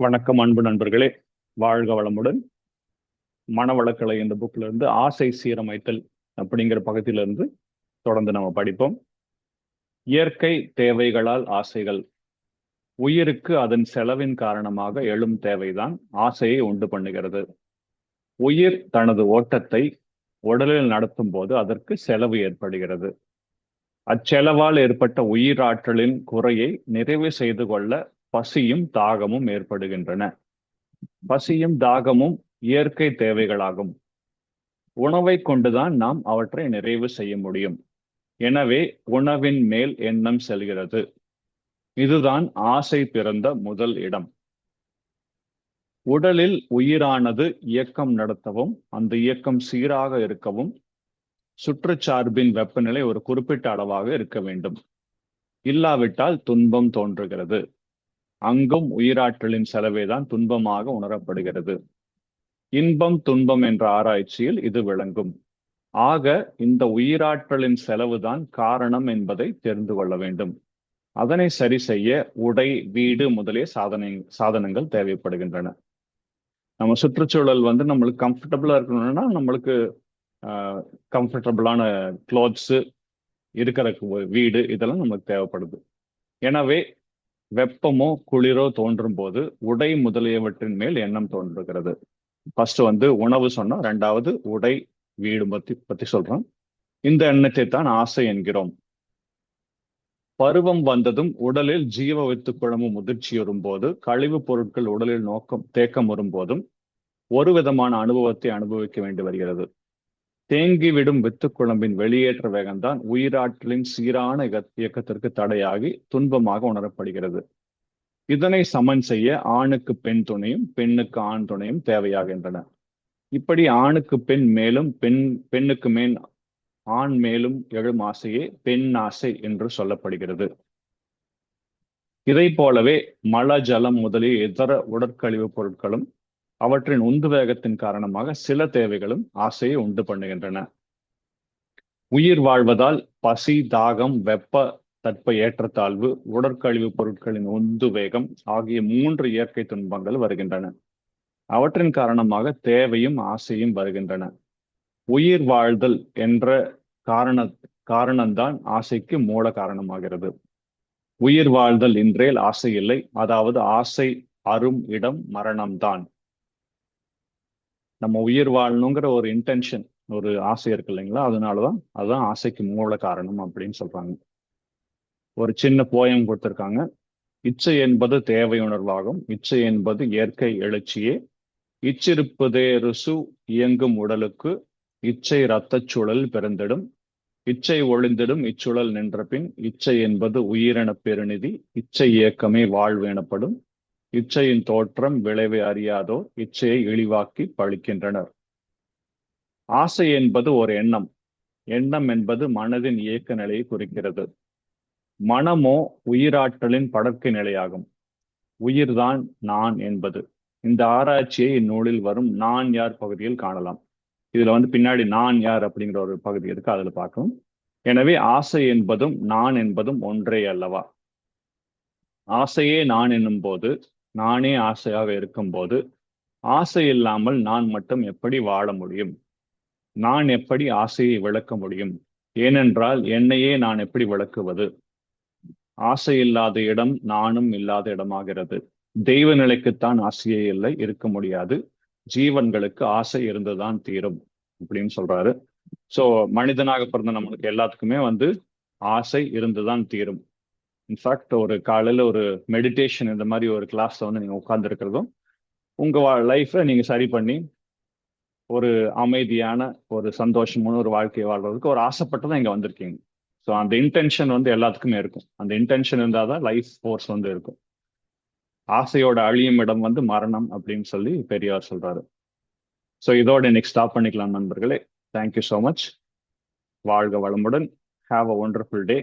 வணக்கம் அன்பு நண்பர்களே, வாழ்க வளமுடன். மனவளக்கலை என்ற புக்ல இருந்து ஆசை சீரமைத்தல் அப்படிங்கிற பகுதியில இருந்து தொடர்ந்து நம்ம படிப்போம். இயற்கை தேவைகளால் ஆசைகள். உயிருக்கு அதன் செலவின் காரணமாக எழும் தேவைதான் ஆசையை உண்டு பண்ணுகிறது. உயிர் தனது ஓட்டத்தை உடலில் நடத்தும் போது அதற்கு செலவு ஏற்படுகிறது. அச்செலவால் ஏற்பட்ட உயிராற்றலின் குறையை நிறைவு செய்து கொள்ள பசியும் தாகமும் ஏற்படுகின்றன. பசியும் தாகமும் இயற்கை தேவைகளாகும். உணவை கொண்டுதான் நாம் அவற்றை நிறைவு செய்ய முடியும். எனவே உணவின் மேல் எண்ணம் செல்கிறது. இதுதான் ஆசை பிறந்த முதல் இடம். உடலில் உயிரானது இயக்கம் நடத்தவும் அந்த இயக்கம் சீராக இருக்கவும் சுற்றுச்சார்பின் வெப்பநிலை ஒரு குறிப்பிட்ட அளவாக இருக்க வேண்டும். இல்லாவிட்டால் துன்பம் தோன்றுகிறது. அங்கும் உயிராற்றலின் செலவேதான் துன்பமாக உணரப்படுகிறது. இன்பம் துன்பம் என்ற ஆராய்ச்சியில் இது விளங்கும். ஆக இந்த உயிராற்றலின் செலவுதான் காரணம் என்பதை தெரிந்து கொள்ள வேண்டும். அதனை சரி செய்ய உடை, வீடு முதலிய சாதனங்கள் தேவைப்படுகின்றன. நம்ம சுற்றுச்சூழல் நம்மளுக்கு கம்ஃபர்டபுளா இருக்கணும்னா நம்மளுக்கு கம்ஃபர்டபுளான கிளாத்ஸ், இருக்கிற வீடு, இதெல்லாம் நமக்கு தேவைப்படுது. எனவே வெப்பமோ குளிரோ தோன்றும் போது உடை முதலியவற்றின் மேல் எண்ணம் தோன்றுகிறது. ஃபர்ஸ்ட் உணவு சொன்னா, ரெண்டாவது உடை, வீடு பத்தி சொல்றோம். இந்த எண்ணத்தை தான் ஆசை என்கிறோம். பருவம் வந்ததும் உடலில் ஜீவ வித்துக்குழம்பு முதிர்ச்சி வரும்போது, கழிவுப் பொருட்கள் உடலில் தேக்கம் வரும்போதும் ஒரு விதமான அனுபவத்தை அனுபவிக்க வேண்டி வருகிறது. தேங்கிவிடும் வித்துக்குழம்பின் வெளியேற்ற வேகம்தான் உயிராற்றலின் சீரான இயக்கத்திற்கு தடையாகி துன்பமாக உணரப்படுகிறது. இதனை சமன் செய்ய ஆணுக்கு பெண் துணையும் பெண்ணுக்கு ஆண் துணையும் தேவையாகின்றன. இப்படி ஆணுக்கு பெண் மேலும் பெண்ணுக்கு மேல் ஆண் மேலும் எழும் ஆசையே பெண் ஆசை என்று சொல்லப்படுகிறது. இதை போலவே மல, ஜலம் முதலிய இதர உடற்கழிவுப் பொருட்களும் அவற்றின் உந்து வேகத்தின் காரணமாக சில தேவைகளும் ஆசையை உண்டு பண்ணுகின்றன. உயிர் வாழ்வதால் பசி, தாகம், வெப்ப தட்ப ஏற்றத்தாழ்வு, உடற்கழிவுப் பொருட்களின் உந்து வேகம் ஆகிய 3 இயற்கை துன்பங்கள் வருகின்றன. அவற்றின் காரணமாக தேவையும் ஆசையும் வருகின்றன. உயிர் வாழ்தல் என்ற காரணம்தான் ஆசைக்கு மூல காரணமாகிறது. உயிர் வாழ்தல் இன்றேல் ஆசை இல்லை. அதாவது ஆசை அரும் இடம் மரணம்தான். நம்ம உயிர் வாழணுங்கிற ஒரு இன்டென்ஷன், ஒரு ஆசை இருக்கு இல்லைங்களா, அதுதான் ஆசைக்கு மூல காரணம் அப்படின்னு சொல்றாங்க. ஒரு சின்ன போயம் கொடுத்திருக்காங்க. இச்சை என்பது தேவை உணர்வாகும். இச்சை என்பது இயற்கை எழுச்சியே. இச்சிருப்பதே ருசு இயங்கும் உடலுக்கு. இச்சை இரத்தச் சுழல் பிறந்திடும். இச்சை ஒளிந்திடும் இச்சுழல் நின்ற பின். இச்சை என்பது உயிரென பெருநிதி. இச்சை இயக்கமே வாழ்வு எனப்படும். இச்சையின் தோற்றம் விளைவை அறியாதோர் இச்சையை இழிவாக்கி பழிக்கின்றனர். ஆசை என்பது ஒரு எண்ணம். எண்ணம் என்பது மனதின் இயக்க நிலையை குறிக்கிறது. மனமோ உயிராற்றலின் படர்க்கை நிலையாகும். உயிர்தான் நான் என்பது. இந்த ஆராய்ச்சியை இந்நூலில் வரும் நான் யார் பகுதியில் காணலாம். இதுல பின்னாடி நான் யார் அப்படிங்கிற ஒரு பகுதி இருக்கு, அதுல பார்க்கணும். எனவே ஆசை என்பதும் நான் என்பதும் ஒன்றே அல்லவா? ஆசையே நான் என்னும் போது, நானே ஆசையாக இருக்கும் போது, ஆசை இல்லாமல் நான் மட்டும் எப்படி வாழ முடியும்? நான் எப்படி ஆசையை விளக்க முடியும்? ஏனென்றால் என்னையே நான் எப்படி விளக்குவது? ஆசை இல்லாத இடம் நானும் இல்லாத இடமாகிறது. தெய்வ நிலைக்குத்தான் ஆசையே இல்லை, இருக்க முடியாது. ஜீவன்களுக்கு ஆசை இருந்துதான் தீரும் அப்படின்னு சொல்றாரு. சோ மனிதனாக பிறந்த நம்மளுக்கு எல்லாத்துக்குமே ஆசை இருந்துதான் தீரும். இன்ஃபேக்ட் ஒரு காலையில ஒரு மெடிடேஷன் இந்த மாதிரி ஒரு கிளாஸ்ல நீங்க உட்கார்ந்து இருக்கிறதும் உங்க லைஃப்பை நீங்க சரி பண்ணி ஒரு அமைதியான ஒரு சந்தோஷமான ஒரு வாழ்க்கையை வாழ்றதுக்கு ஒரு ஆசைப்பட்டு இங்க வந்திருக்கீங்க. ஸோ அந்த இன்டென்ஷன் எல்லாத்துக்குமே இருக்கும். அந்த இன்டென்ஷன் இருந்தாதான் லைஃப் ஃபோர்ஸ் இருக்கும். ஆசையோட அழியும் இடம் மரணம் அப்படின்னு சொல்லி பெரியார் சொல்றாரு. ஸோ இதோட இன்னைக்கு ஸ்டாப் பண்ணிக்கலாம் நண்பர்களே. Thank you so much. வாழ்க வளமுடன். Have a wonderful day.